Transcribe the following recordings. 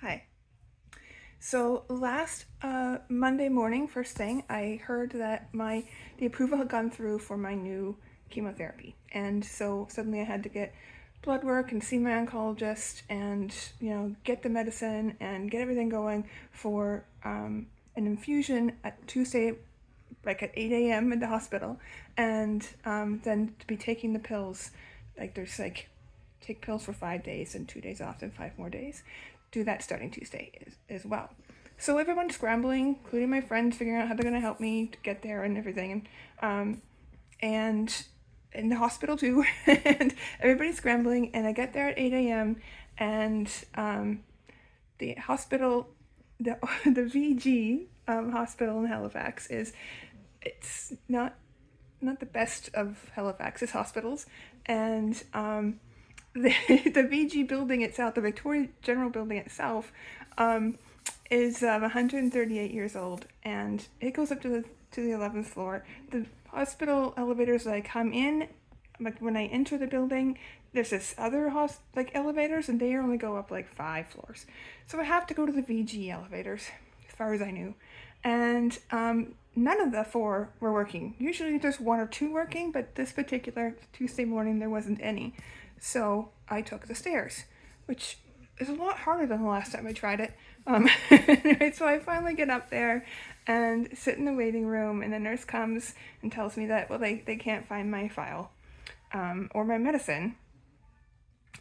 Hi. So last Monday morning, first thing, I heard that the approval had gone through for my new chemotherapy, and so suddenly I had to get blood work and see my oncologist, and get the medicine and get everything going for an infusion at Tuesday, like at 8 a.m. in the hospital, and then to be taking the pills. Like there's like take pills for 5 days and 2 days off and 5 more days. Do that starting Tuesday as well. So everyone's scrambling, including my friends, figuring out how they're going to help me to get there and everything. And in the hospital too, and everybody's scrambling. And I get there at 8 a.m. and the hospital, the VG hospital in Halifax it's not the best of Halifax's hospitals, and the VG building itself, the Victoria General building itself, is 138 years old, and it goes up to the 11th floor. The hospital elevators I come in, like when I enter the building, there's this other elevators, and they only go up like 5 floors. So I have to go to the VG elevators, as far as I knew, and none of the four were working. Usually there's one or two working, but this particular Tuesday morning there wasn't any. So I took the stairs, which is a lot harder than the last time I tried it. Anyway, so I finally get up there and sit in the waiting room, and the nurse comes and tells me that, well, they can't find my file or my medicine.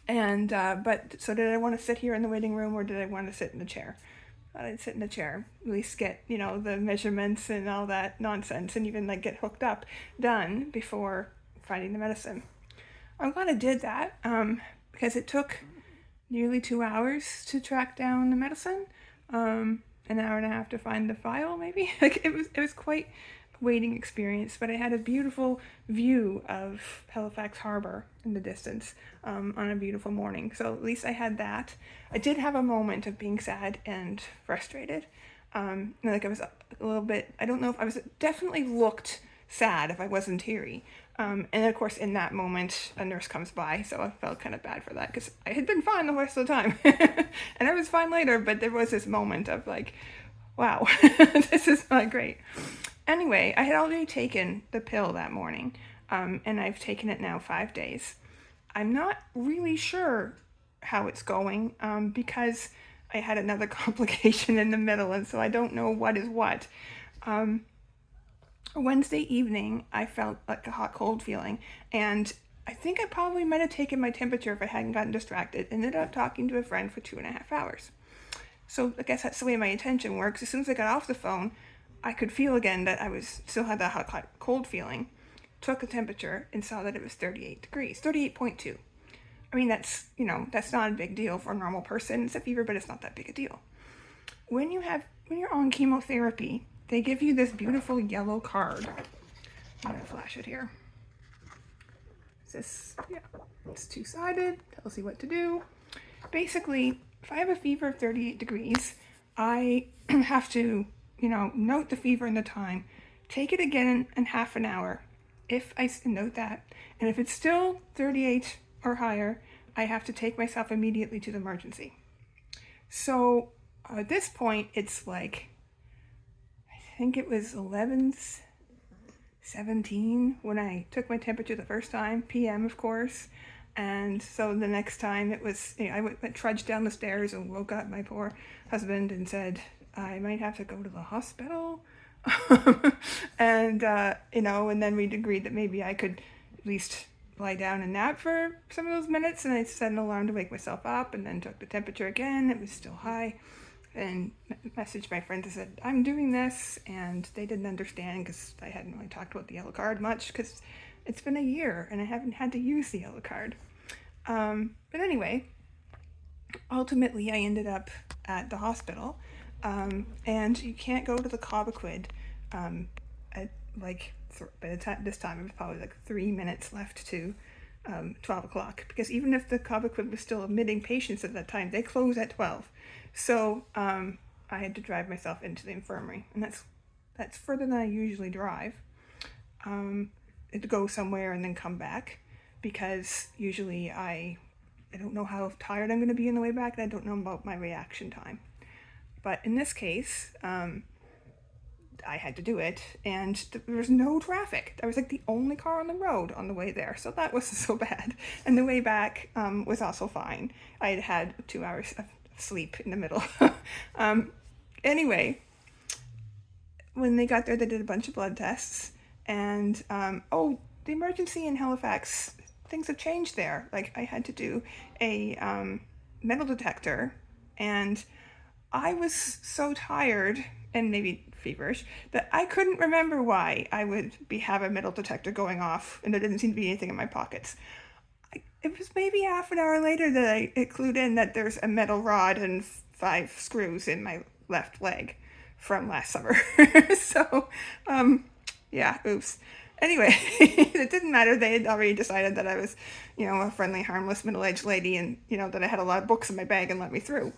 And but so did I want to sit here in the waiting room, or did I want to sit in the chair? I'd sit in the chair, at least get, the measurements and all that nonsense, and even like get hooked up done before finding the medicine. I'm glad I did that because it took nearly 2 hours to track down the medicine, an hour and a half to find the file, maybe. Like it was quite a waiting experience, but I had a beautiful view of Halifax Harbor in the distance on a beautiful morning. So at least I had that. I did have a moment of being sad and frustrated. Like I was a little bit. I don't know if I was definitely looked sad if I wasn't teary. And of course, in that moment, a nurse comes by, so I felt kind of bad for that because I had been fine the rest of the time, and I was fine later. But there was this moment of like, wow, this is not great. Anyway, I had already taken the pill that morning, and I've taken it now 5 days. I'm not really sure how it's going because I had another complication in the middle, and so I don't know what is what. Wednesday evening, I felt like a hot cold feeling, and I think I probably might have taken my temperature if I hadn't gotten distracted. Ended up talking to a friend for 2.5 hours. So I guess that's the way my attention works. As soon as I got off the phone, I could feel again that I was still had that hot cold feeling. Took a temperature and saw that it was 38 degrees, 38.2. I mean, that's not a big deal for a normal person. It's a fever, but it's not that big a deal. When you're on chemotherapy, they give you this beautiful yellow card. I'm gonna flash it here. It's two-sided, tells you what to do. Basically, if I have a fever of 38 degrees, I have to, note the fever and the time, take it again in half an hour, if I note that, and if it's still 38 or higher, I have to take myself immediately to the emergency. So at this point, it's like, I think it was 11:17 when I took my temperature the first time, PM, of course. And so the next time it was, I trudged down the stairs and woke up my poor husband and said, I might have to go to the hospital. And, and then we'd agreed that maybe I could at least lie down and nap for some of those minutes. And I set an alarm to wake myself up, and then took the temperature again. It was still high. And messaged my friends and said, I'm doing this, and they didn't understand because I hadn't really talked about the yellow card much because it's been a year and I haven't had to use the yellow card. But anyway, ultimately I ended up at the hospital, and you can't go to the Cobequid at by the time this time it was probably like 3 minutes left to 12 o'clock, because even if the Cobequid was still admitting patients at that time, they close at 12. So I had to drive myself into the infirmary, and that's further than I usually drive. To go somewhere and then come back, because usually I I don't know how tired I'm going to be on the way back, and I don't know about my reaction time. But in this case, I had to do it, and there was no traffic. I was like the only car on the road on the way there, so that wasn't so bad. And the way back was also fine. I had had 2 hours of sleep in the middle. Anyway, when they got there, they did a bunch of blood tests, and the emergency in Halifax, things have changed there. Like, I had to do a metal detector, and I was so tired and maybe feverish that I couldn't remember why I would have a metal detector going off, and there didn't seem to be anything in my pockets. It was maybe half an hour later that it clued in that there's a metal rod and 5 screws in my left leg from last summer. So, yeah, oops. Anyway, it didn't matter. They had already decided that I was, a friendly, harmless, middle-aged lady, and, that I had a lot of books in my bag and let me through.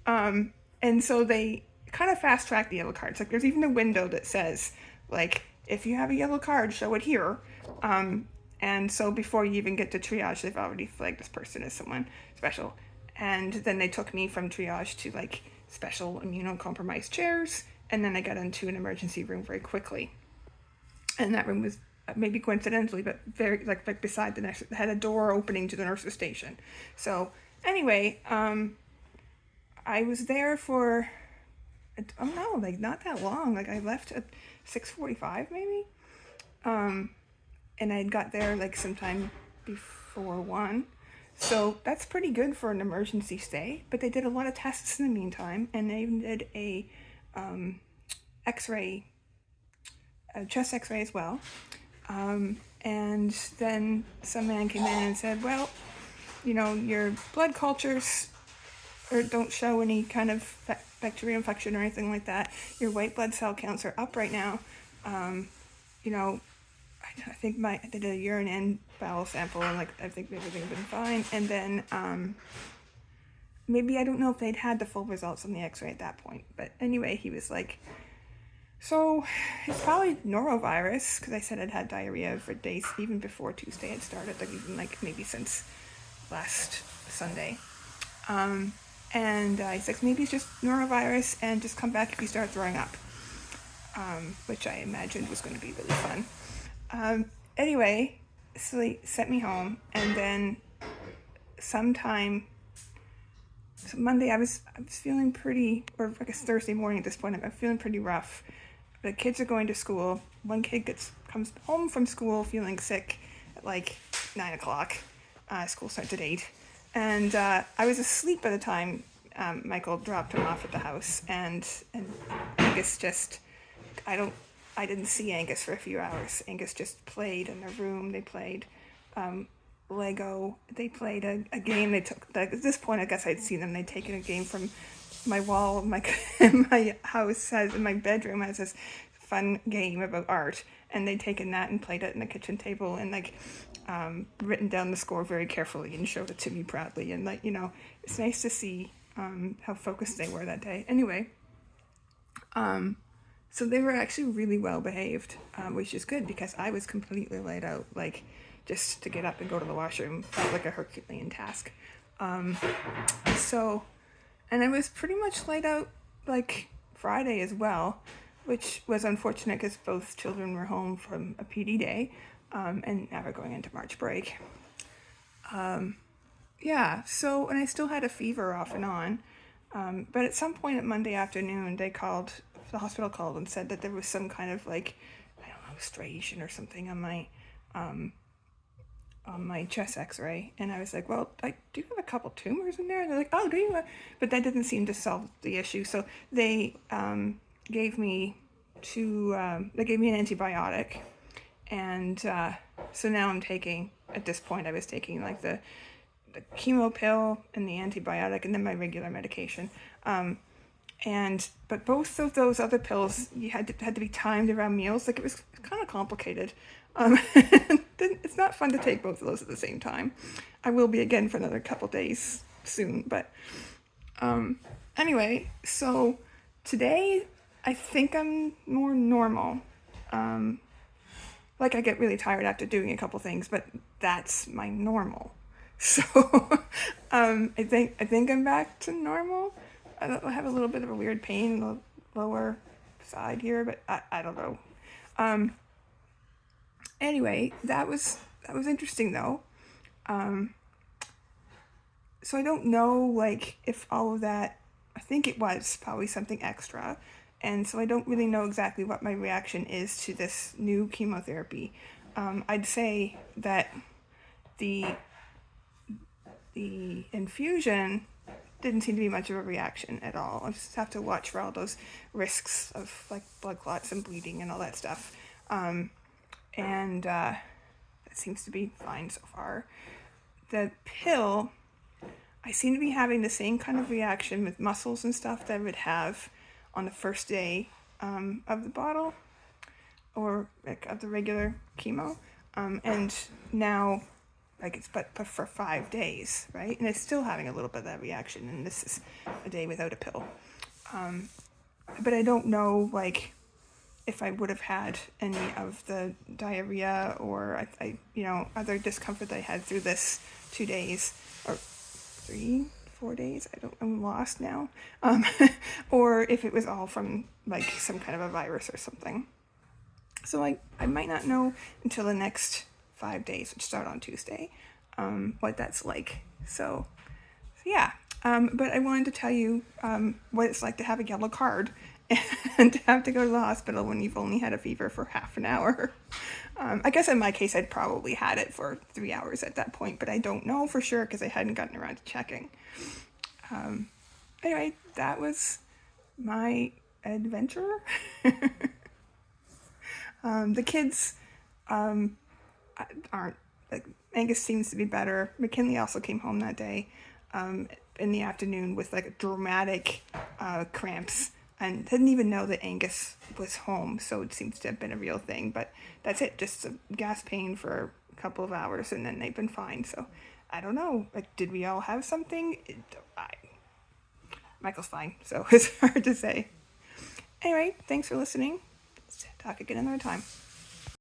And so they kind of fast-tracked the yellow cards. Like, there's even a window that says, like, if you have a yellow card, show it here. And so before you even get to triage, they've already flagged this person as someone special. And then they took me from triage to, like, special immunocompromised chairs, and then I got into an emergency room very quickly. And that room was maybe coincidentally, but very like beside the nurse, had a door opening to the nurse's station. So anyway, I was there for not that long. Like, I left at 6:45 maybe, and I got there like sometime before 1. So that's pretty good for an emergency stay. But they did a lot of tests in the meantime, and they even did a X-ray, a chest X-ray as well. And then some man came in and said, well, your blood cultures don't show any kind of bacterial infection or anything like that. Your white blood cell counts are up right now. I think I did a urine and bowel sample, and I think everything had been fine. And then maybe, I don't know if they'd had the full results on the X-ray at that point. But anyway, he was like, so it's probably norovirus, because I said I'd had diarrhea for days, even before Tuesday had started, even maybe since last Sunday. And I said, maybe it's just norovirus, and just come back if you start throwing up, which I imagined was going to be really fun. Anyway, so they sent me home, and then Monday I was feeling pretty, or I guess Thursday morning at this point, I'm feeling pretty rough. The kids are going to school. One kid comes home from school feeling sick at 9 o'clock. School starts at 8. And I was asleep by the time Michael dropped him off at the house. And Angus I didn't see Angus for a few hours. Angus just played in their room. They played Lego. They played a game. They took, at this point, I guess I'd seen them. They'd taken a game from my wall. My house in my bedroom has this fun game about art, and they'd taken that and played it in the kitchen table, and written down the score very carefully and showed it to me proudly. And it's nice to see how focused they were that day. Anyway, so they were actually really well behaved, which is good, because I was completely laid out. Just to get up and go to the washroom felt like a Herculean task. And I was pretty much laid out Friday as well, which was unfortunate because both children were home from a PD day, and now we're going into March break. And I still had a fever off and on, but at some point at Monday afternoon, the hospital called and said that there was some kind of striation or something on my chest X-ray, and I was like, well, I do have a couple tumors in there. And they're like, oh, do you? But that didn't seem to solve the issue. So they gave me an antibiotic, and so now I'm taking. At this point, I was taking the chemo pill and the antibiotic, and then my regular medication. But both of those other pills, you had to be timed around meals. It was kind of complicated. It's not fun to take both of those at the same time. I will be again for another couple days soon. But anyway, so today I think I'm more normal. I get really tired after doing a couple things, but that's my normal. So I think I'm back to normal. I have a little bit of a weird pain in the lower side here, but I don't know. Um, anyway, that was interesting though. Um, so I don't know like if all of that. I think it was probably something extra, and so I don't really know exactly what my reaction is to this new chemotherapy. I'd say that the the infusion didn't seem to be much of a reaction at all. I just have to watch for all those risks of like blood clots and bleeding and all that stuff. And it seems to be fine so far. The pill, I seem to be having the same kind of reaction with muscles and stuff that I would have on the first day of the bottle or like of the regular chemo. And now like it's but for 5 days, right? And it's still having a little bit of that reaction, and this is a day without a pill. But I don't know like if I would have had any of the diarrhea or other discomfort that I had through this 2 days or 3, 4 days. I'm lost now. Or if it was all from like some kind of a virus or something. So I might not know until the next 5 days, which start on Tuesday, what that's like. So yeah. But I wanted to tell you what it's like to have a yellow card and to have to go to the hospital when you've only had a fever for half an hour. I guess in my case, I'd probably had it for 3 hours at that point, but I don't know for sure because I hadn't gotten around to checking. Anyway, that was my adventure. The kids aren't, like, Angus seems to be better. McKinley also came home that day in the afternoon with like dramatic cramps and didn't even know that Angus was home, so it seems to have been a real thing. But that's it, just a gas pain for a couple of hours and then they've been fine. So I don't know, like, did we all have something? Michael's fine, so it's hard to say. Anyway, thanks for listening. Let's talk again another time.